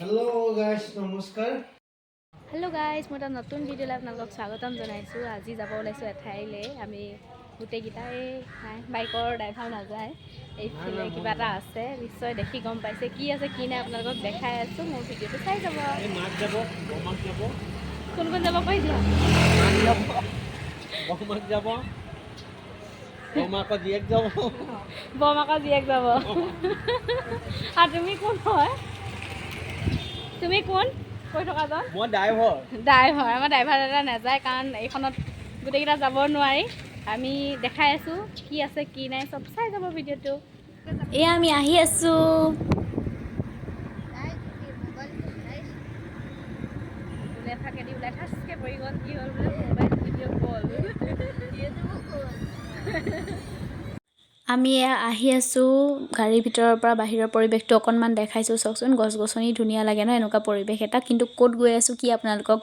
Hello guys नमस्कार। Hello guys मैं नतुन video आपलोक स्वागतम जनाइছোঁ। আজি যাব ওলাইছোঁ এঠাইলৈ। আমি গোটেইকেইটাই নাই বাইকৰ ড্ৰাইভাৰ নাযায়, এইফালে কিবা এটা আছে নিশ্চয় দেখি গম পাইছে কি আছে কি নাই আপোনালোকক দেখাই আছোঁ। মোৰ ভিডিঅ'টো চাই যাব। মাক যাব বমাক যাব কোন কোন যাব কৈ দিয়া। বমাক যাব বমাকৰ জীয়েক যাব বমাকৰ জীয়েক যাব। আৰু তুমি কোন হয়? তুমি কোন কৈ থকা জন? মই ড্ৰাইভাৰ। আমাৰ ড্ৰাইভাৰ এটা নাযায় কাৰণ এইখনত গোটেইকেইটা যাব নোৱাৰি। আমি দেখাই আছোঁ কি আছে কি নাই চব চাই যাব ভিডিঅ'টো। এয়া আমি আহি আছোঁ। ওলাই ঠাচকৈ পৰি গ'ল। কি হ'ল বোলে মোবাইল ভিডিঅ' কল। আমি আহি আছোঁ গাড়ীৰ ভিতৰৰ পৰা বাহিৰৰ পৰিৱেশটো অকণমান দেখাইছোঁ। চাওকচোন গছ গছনি ধুনীয়া লাগে ন এনেকুৱা পৰিৱেশ এটা। কিন্তু ক'ত গৈ আছোঁ কি আপোনালোকক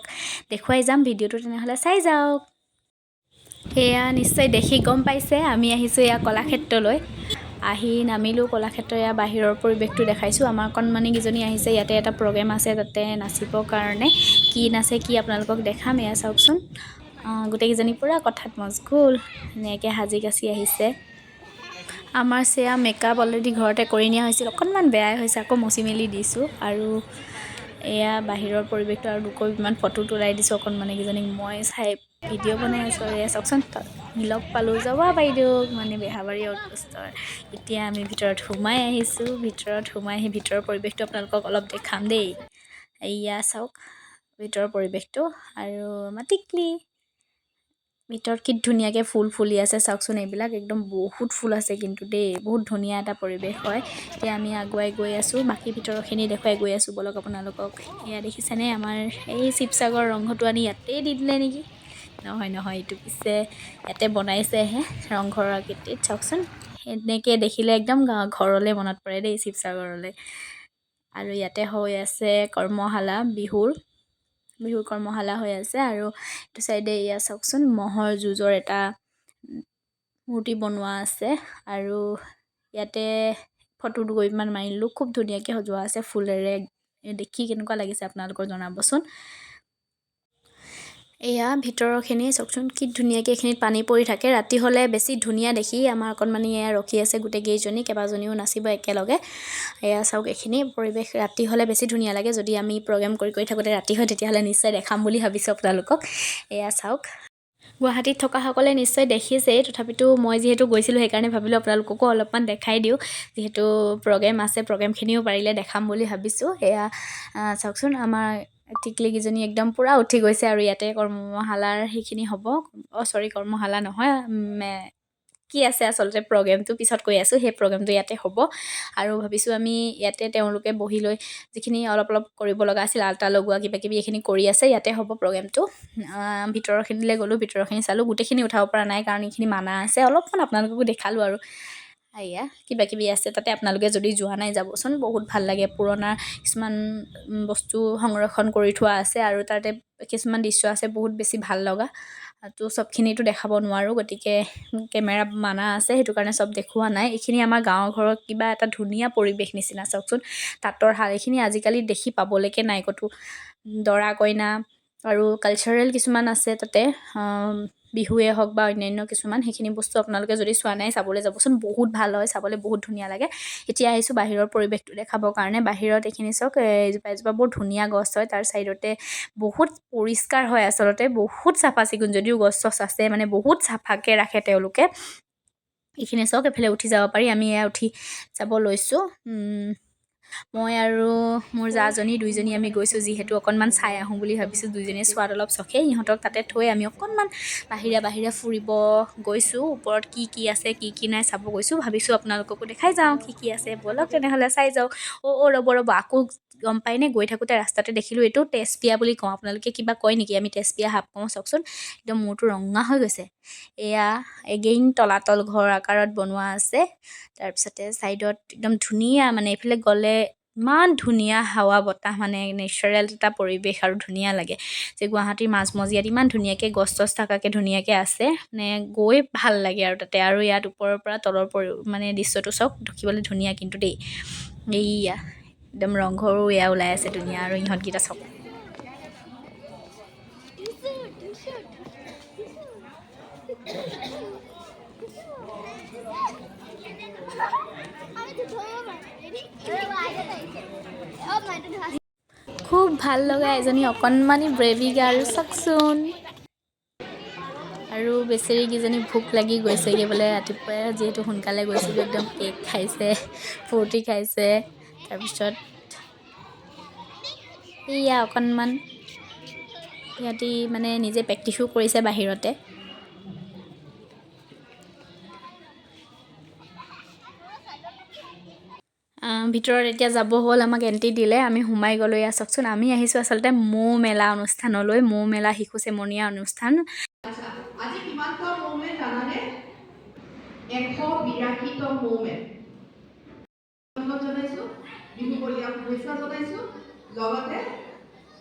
দেখুৱাই যাম ভিডিঅ'টো, তেনেহ'লে চাই যাওক। সেয়া নিশ্চয় দেখি গম পাইছে আমি আহিছোঁ এয়া কলাক্ষেত্ৰলৈ। আহি নামিলোঁ কলাক্ষেত্ৰ। এয়া বাহিৰৰ পৰিৱেশটো দেখাইছোঁ। আমাৰ কণমানিকেইজনী আহিছে, ইয়াতে এটা প্ৰগ্ৰেম আছে তাতে নাচিবৰ কাৰণে। কি নাচে কি আপোনালোকক দেখাম। এয়া চাওকচোন গোটেইকেইজনী পূৰা কথাত মজগুল ধুনীয়াকৈ সাজি কাচি আহিছে। আমাৰ সেয়া মেকআপ অলৰেডি ঘৰতে কৰি নিয়া হৈছিল, অকণমান বেয়াই হৈছে, আকৌ মচি মেলি দিছোঁ। আৰু এয়া বাহিৰৰ পৰিৱেশটো আৰু দুকপিমান ফটো তোলাই দিছোঁ অকণমানিকেইজনীক। মই চাই ভিডিঅ' বনাই আছোঁ। আৰু এয়া চাওকচোন লগ পালোঁ জবা বাইদেউক, মানে বেহাবাৰী আউটপোষ্টৰ। এতিয়া আমি ভিতৰত সোমাই আহিছোঁ। ভিতৰত সোমাই আহি ভিতৰৰ পৰিৱেশটো আপোনালোকক অলপ দেখাম দেই। এয়া চাওক ভিতৰৰ পৰিৱেশটো। আৰু আমাৰ টিকলি ভিতৰত কি ধুনীয়াকৈ ফুল ফুলি আছে চাওকচোন। এইবিলাক একদম বহুত ফুল আছে কিন্তু দেই, বহুত ধুনীয়া এটা পৰিৱেশ হয়। এতিয়া আমি আগুৱাই গৈ আছোঁ, বাকী ভিতৰৰখিনি দেখুৱাই গৈ আছোঁ বলক আপোনালোকক। এয়া দেখিছেনে আমাৰ এই শিৱসাগৰ ৰংঘৰটো আনি ইয়াতেই দি দিলে নেকি? নহয় এইটো পিছে ইয়াতে বনাইছেহে ৰংঘৰৰ আকৃতিত। চাওকচোন এনেকৈ দেখিলে একদম ঘৰলৈ মনত পৰে দেই, শিৱসাগৰলৈ। আৰু ইয়াতে হৈ আছে কৰ্মশালা, বিহুৰ কৰ্মশালা হৈ আছে। আৰু এইটো চাইডে এয়া চাওকচোন ম'হৰ যুঁজৰ এটা মূৰ্তি বনোৱা আছে। আৰু ইয়াতে ফটো দুকপিমান মাৰিলোঁ, খুব ধুনীয়াকৈ সজোৱা আছে ফুলেৰে। দেখি কেনেকুৱা লাগিছে আপোনালোকৰ জনাবচোন। এয়া ভিতৰৰখিনি চাওকচোন কি ধুনীয়াকৈ এইখিনিত পানী পৰি থাকে। ৰাতি হ'লে বেছি ধুনীয়া দেখি। আমাৰ অকণমানি এয়া ৰখি আছে গোটেইকেইজনী, কেইবাজনীও নাচিব একেলগে। এয়া চাওক এইখিনি পৰিৱেশ ৰাতি হ'লে বেছি ধুনীয়া লাগে। যদি আমি প্ৰগ্ৰেম কৰি থাকোঁতে ৰাতি হয় তেতিয়াহ'লে নিশ্চয় দেখাম বুলি ভাবিছোঁ আপোনালোকক। এয়া চাওক গুৱাহাটীত থকাসকলে নিশ্চয় দেখিছেই, তথাপিতো মই যিহেতু গৈছিলোঁ সেইকাৰণে ভাবিলোঁ আপোনালোককো অলপমান দেখাই দিওঁ। যিহেতু প্ৰগ্ৰেম আছে, প্ৰগ্ৰেমখিনিও পাৰিলে দেখাম বুলি ভাবিছোঁ। এয়া চাওকচোন আমাৰ টিকলিকেইজনী একদম পূৰা উঠি গৈছে। আৰু ইয়াতে কৰ্মশালাৰ সেইখিনি হ'ব। কৰ্মশালা নহয়, কি আছে আচলতে প্ৰগ্ৰেমটো পিছত কৈ আছোঁ। সেই প্ৰগ্ৰেমটো ইয়াতে হ'ব। আৰু ভাবিছোঁ আমি ইয়াতে তেওঁলোকে বহি লৈ যিখিনি অলপ কৰিব লগা আছিল, আল্টা লগোৱা কিবাকিবি এইখিনি কৰি আছে, ইয়াতে হ'ব প্ৰগ্ৰেমটো। ভিতৰৰখিনিলৈ গ'লোঁ, ভিতৰৰখিনি চালোঁ। গোটেইখিনি উঠাব পৰা নাই কাৰণ এইখিনি মানা আছে। অলপমান আপোনালোককো দেখালোঁ আৰু এয়া কিবাকিবি আছে তাতে। আপোনালোকে যদি যোৱা নাই যাবচোন, বহুত ভাল লাগে। পুৰণা কিছুমান বস্তু সংৰক্ষণ কৰি থোৱা আছে আৰু তাতে কিছুমান দৃশ্য আছে বহুত বেছি ভাল লগা। তো চবখিনিতো দেখাব নোৱাৰোঁ, গতিকে কেমেৰা মানা আছে, সেইটো কাৰণে চব দেখুওৱা নাই। এইখিনি আমাৰ গাঁৱৰ ঘৰত কিবা এটা ধুনীয়া পৰিৱেশ নিচিনা। চাওকচোন তাঁতৰ শাল, এইখিনি আজিকালি দেখি পাবলৈকে নাই ক'তো। দৰা কইনা আৰু কালচাৰেল কিছুমান আছে তাতে, বিহুৱে হওক বা অন্যান্য কিছুমান, সেইখিনি বস্তু আপোনালোকে যদি চোৱা নাই চাবলৈ যাবচোন, বহুত ভাল হয়, চাবলৈ বহুত ধুনীয়া লাগে। এতিয়া আহিছোঁ বাহিৰৰ পৰিৱেশটো দেখাবৰ কাৰণে। বাহিৰত এইখিনি চাওক এজোপা বৰ ধুনীয়া গছ হয়, তাৰ ছাইডতে বহুত পৰিষ্কাৰ হয় আচলতে, বহুত চাফা চিকুণ। যদিও গছ চছ আছে মানে বহুত চাফাকৈ ৰাখে তেওঁলোকে। এইখিনি চাওক এফালে উঠি যাব পাৰি। আমি এয়া উঠি যাব লৈছোঁ। মই আৰু মোৰ জাজনী দুইজনী আমি গৈছোঁ, যিহেতু অকণমান চাই আহোঁ বুলি ভাবিছোঁ। দুইজনীয়ে চোৱাত অলপ চখেই, ইহঁতক তাতে থৈ আমি অকণমান বাহিৰে ফুৰিব গৈছোঁ। ওপৰত কি আছে কি নাই চাব গৈছোঁ। ভাবিছোঁ আপোনালোককো দেখাই যাওঁ কি আছে। ব'লক তেনেহ'লে চাই যাওঁ। ৰ'ব আকৌ গম পায়নে, গৈ থাকোঁতে ৰাস্তাতে দেখিলোঁ এইটো তেজপিয়া বুলি কওঁ। আপোনালোকে কিবা কয় নেকি? আমি তেজপিয়া সাপ কওঁ। চাওকচোন একদম মূৰটো ৰঙা হৈ গৈছে। এয়া এগেইন তলাতল ঘৰ আকাৰত বনোৱা আছে। তাৰপিছতে ছাইডত একদম ধুনীয়া, মানে এইফালে গ'লে ইমান ধুনীয়া হাৱা বতাহ, মানে নেচাৰেল এটা পৰিৱেশ আৰু ধুনীয়া লাগে। যে গুৱাহাটীৰ মাজমজিয়াত ইমান ধুনীয়াকৈ গছ চছ থকাকৈ ধুনীয়াকৈ আছে, মানে গৈ ভাল লাগে আৰু তাতে। আৰু ইয়াত ওপৰৰ পৰা তলৰ মানে দৃশ্যটো চাওক, দেখিবলৈ ধুনীয়া কিন্তু দেই। এইয়া একদম ৰংঘৰো এয়া ওলাই আছে ধুনীয়া আৰু ইহঁতকেইটা চাওক খুব ভাল লগা এজনী অকণমানি ব্ৰেভি গাৰ্ল চাওকচোন আৰু বেচেৰীকেইজনী ভোক লাগি গৈছেগৈ বোলে ৰাতিপুৱাই যিহেতু সোনকালে গৈছিলোঁ একদম কেক খাইছে ফ্ৰুটি খাইছে তাৰপিছত এয়া অকণমান সিহঁতি মানে নিজে প্ৰেক্টিছো কৰিছে বাহিৰতে ভিতৰত এতিয়া যাব হ'ল আমাক এণ্ট্ৰি দিলে আমি সোমাই গ'লোঁ এয়া চাওকচোন আমি আহিছোঁ আচলতে মৌ মেলা অনুষ্ঠানলৈ মৌ মেলা শিশু চেমনীয়া অনুষ্ঠান আজি কিমানটা মৌমেন জানানে 182টা মৌমেন জনাইছো বিহু বলিয়া শুভেচ্ছা জনাইছো লগতে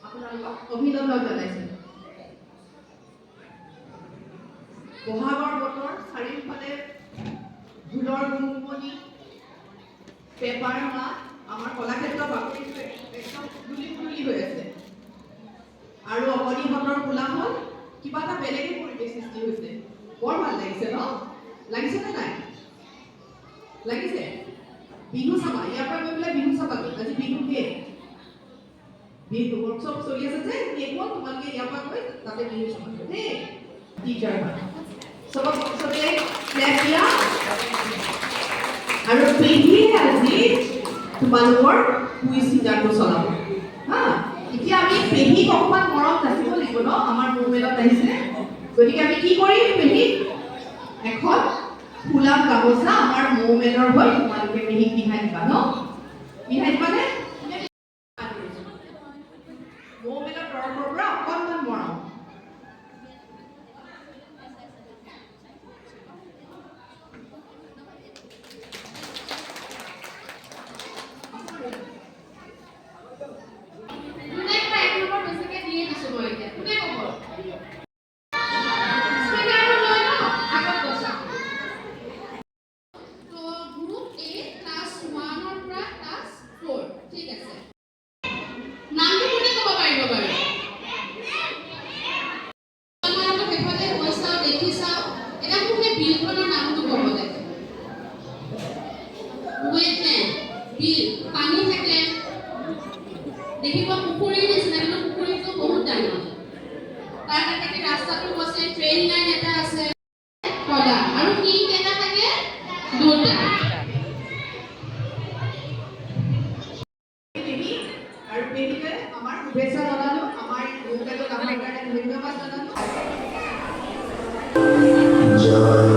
আপোনালোকক অভিনন্দন জনাইছো বহাগৰ বতৰ চাৰিওফালে ঢোলৰ গুমগুমনি পেপাৰ মাত আমাৰ কলাক্ষেত্ৰ বাকৰিটো একদম ফুলি হৈ আছে আৰু অকণিহঁতৰ কোলাহল কিবা এটা বেলেগে পৰিৱেশ সৃষ্টি হৈছে বৰ ভাল লাগিছে ন লাগিছে নে নাই লাগিছে বিহু চাবা ইয়াৰ পৰা গৈ পেলাই বিহু চাবা আজি বিহু শেষ বিহু ৱৰ্কশ্বপ চলি আছে যে শেষ হ'ল তোমালোকে ইয়াৰ পৰা গৈ তাতে বিহু চাবা দেই টিচাৰ চবে ক্লেপ দিয়া আৰু পেহীয়ে আজি তোমালোকৰ কুইজ চিন্তাটো চলাব হা এতিয়া আমি পেহীক অকণমান মৰম যাচিব লাগিব ন আমাৰ মৌমেলত আহিছে গতিকে আমি কি কৰিম পেহীক এখন ফুলা গামোচা আমাৰ মৌমেলৰ হৈ তোমালোকে পেহীক পিন্ধাই দিবা ন পিন্ধাই দিবানে মৌমেলৰ তৰফৰ পৰা অকণমান মৰম পানী থাকে দেখিব পুখুৰীৰ নিচিনা কিন্তু পুখুৰীটো বহুত ডাঙৰ তাৰ কাষে ৰাস্তাটো আছে ট্ৰেইন লাইন এটা আছে কলা আৰু কি কেটা থাকে দুটা আৰু পেহিকে আমাৰ শুভেচ্ছা জনালো আমাৰ লোকেলত আমাৰ কাৰণে ধন্যবাদ জনালো জয়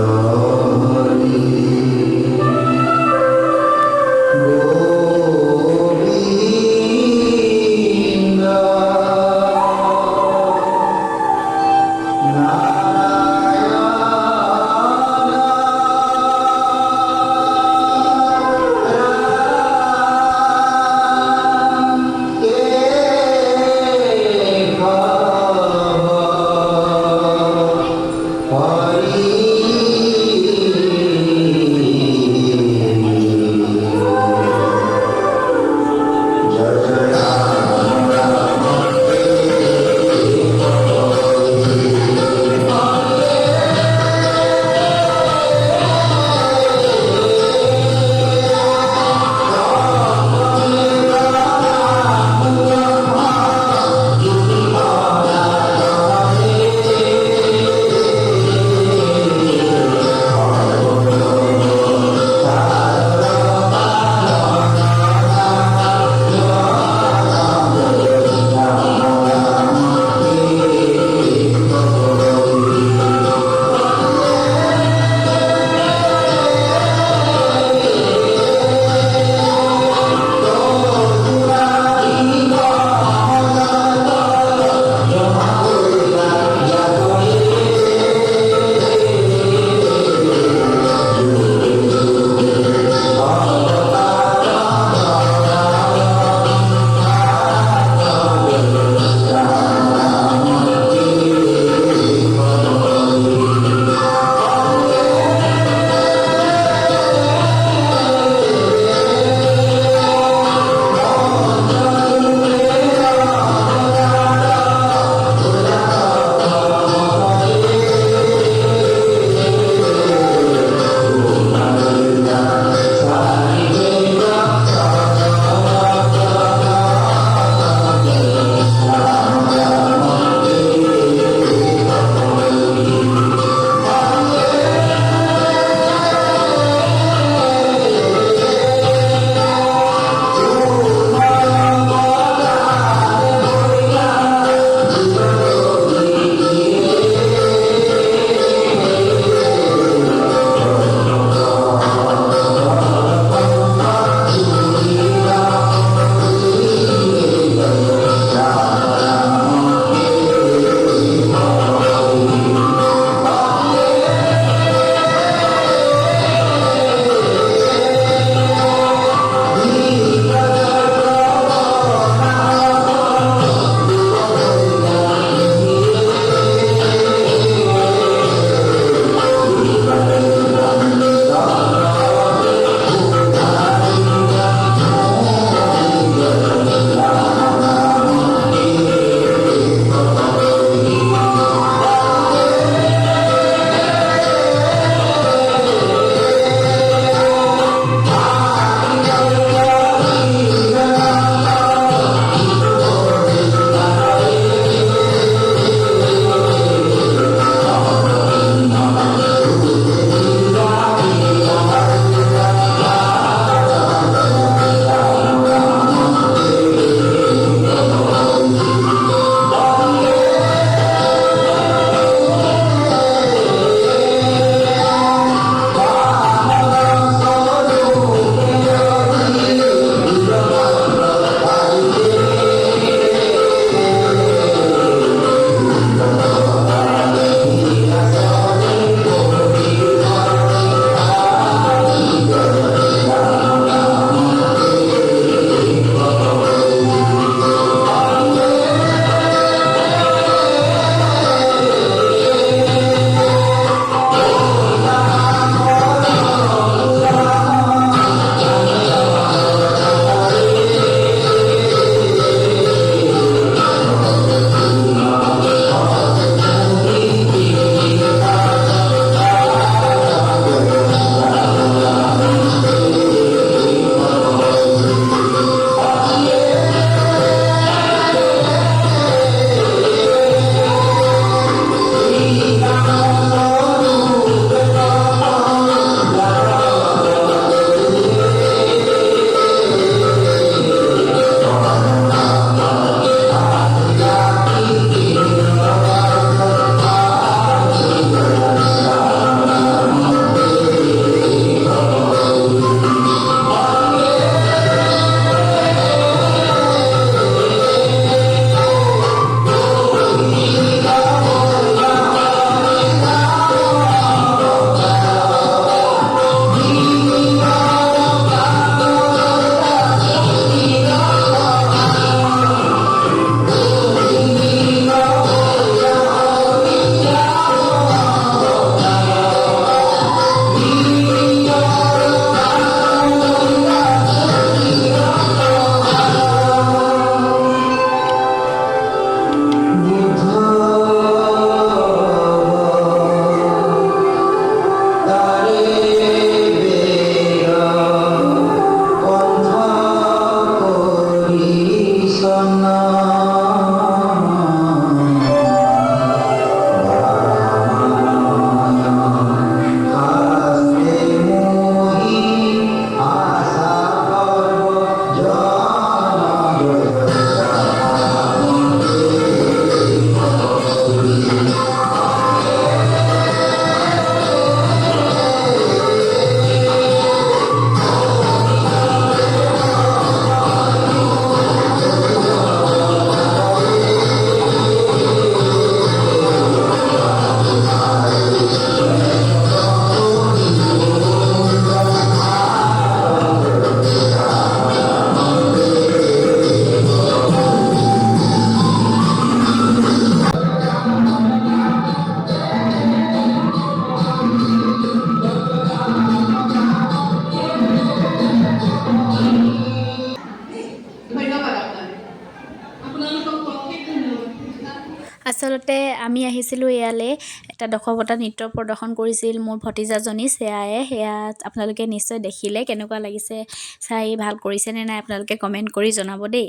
আচলতে আমি আহিছিলোঁ ইয়ালৈ এটা দশৱতা নৃত্য প্ৰদৰ্শন কৰিছিল মোৰ ভতিজাজনী সেয়াই সেয়া আপোনালোকে নিশ্চয় দেখিলে কেনেকুৱা লাগিছে চাই ভাল কৰিছেনে নাই আপোনালোকে কমেণ্ট কৰি জনাব দেই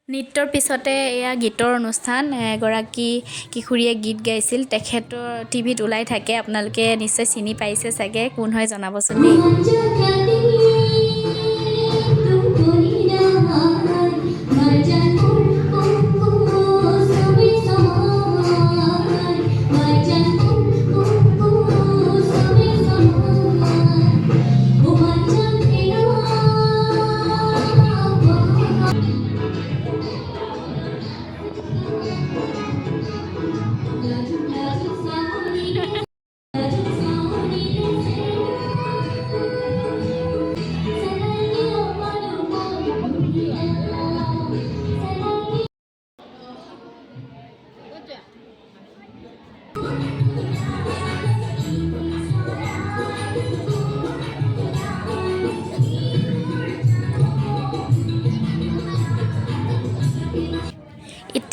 নৃত্যৰ পিছতে এয়া গীতৰ অনুষ্ঠান এগৰাকী কিশোৰীয়ে গীত গাইছিল তেখেতৰ টিভিত ওলাই থাকে আপোনালোকে নিশ্চয় চিনি পাইছে চাগে কোন হয় জনাবচোন দেই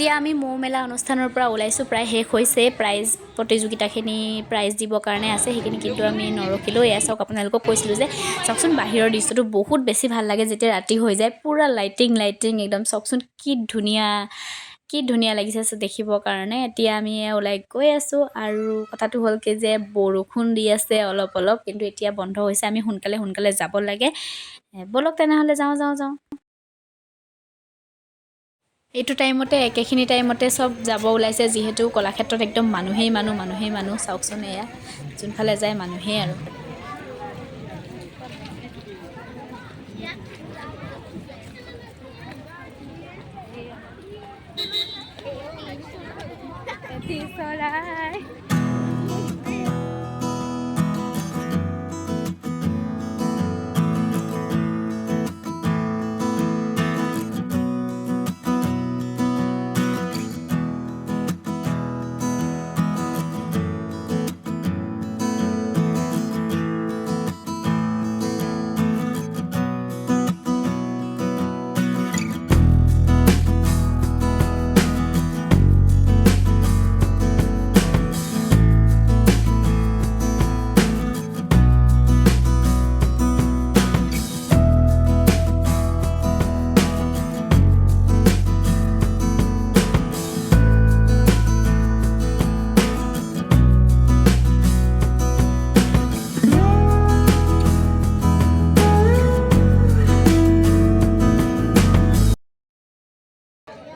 এতিয়া আমি মৌ মেলা অনুষ্ঠানৰ পৰা ওলাইছোঁ প্ৰায় শেষ হৈছে প্ৰাইজ প্ৰতিযোগিতাখিনি প্ৰাইজ দিবৰ কাৰণে আছে সেইখিনি কিন্তু আমি নৰখিলোঁ এয়া চাওক আপোনালোকক কৈছিলোঁ যে চাওকচোন বাহিৰৰ দৃশ্যটো বহুত বেছি ভাল লাগে যেতিয়া ৰাতি হৈ যায় পূৰা লাইটিং একদম চাওকচোন কি ধুনীয়া লাগিছে দেখিবৰ কাৰণে এতিয়া আমি ওলাই গৈ আছোঁ আৰু কথাটো হ'ল কি যে বৰষুণ দি আছে অলপ কিন্তু এতিয়া বন্ধ হৈছে আমি সোনকালে যাব লাগে ব'লক তেনেহ'লে যাওঁ এইটো টাইমতে একেখিনি টাইমতে চব যাব ওলাইছে যিহেতু কলাক্ষেত্ৰত একদম মানুহেই মানুহ চাওকচোন এয়া যোনফালে যায় মানুহেই আৰু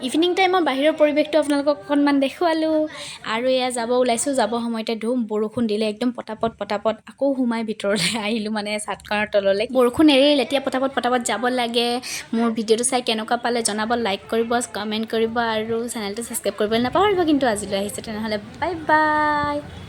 ইভিনিং টাইমৰ বাহিৰৰ পৰিৱেশটো আপোনালোকক অকণমান দেখুৱালোঁ আৰু এয়া যাব ওলাইছোঁ যাব সময়তে বৰষুণ দিলে একদম পটাপট আকৌ সোমাই ভিতৰলৈ আহিলোঁ মানে ছাদখনৰ তললৈ বৰষুণ এৰিল এতিয়া পটাপট যাব লাগে মোৰ ভিডিঅ'টো চাই কেনেকুৱা পালে জনাব লাইক কৰিব কমেণ্ট কৰিব আৰু চেনেলটো ছাবস্ক্ৰাইব কৰিবলৈ নাপাহৰিব কিন্তু আজিলৈ আহিছে তেনেহ'লে বাই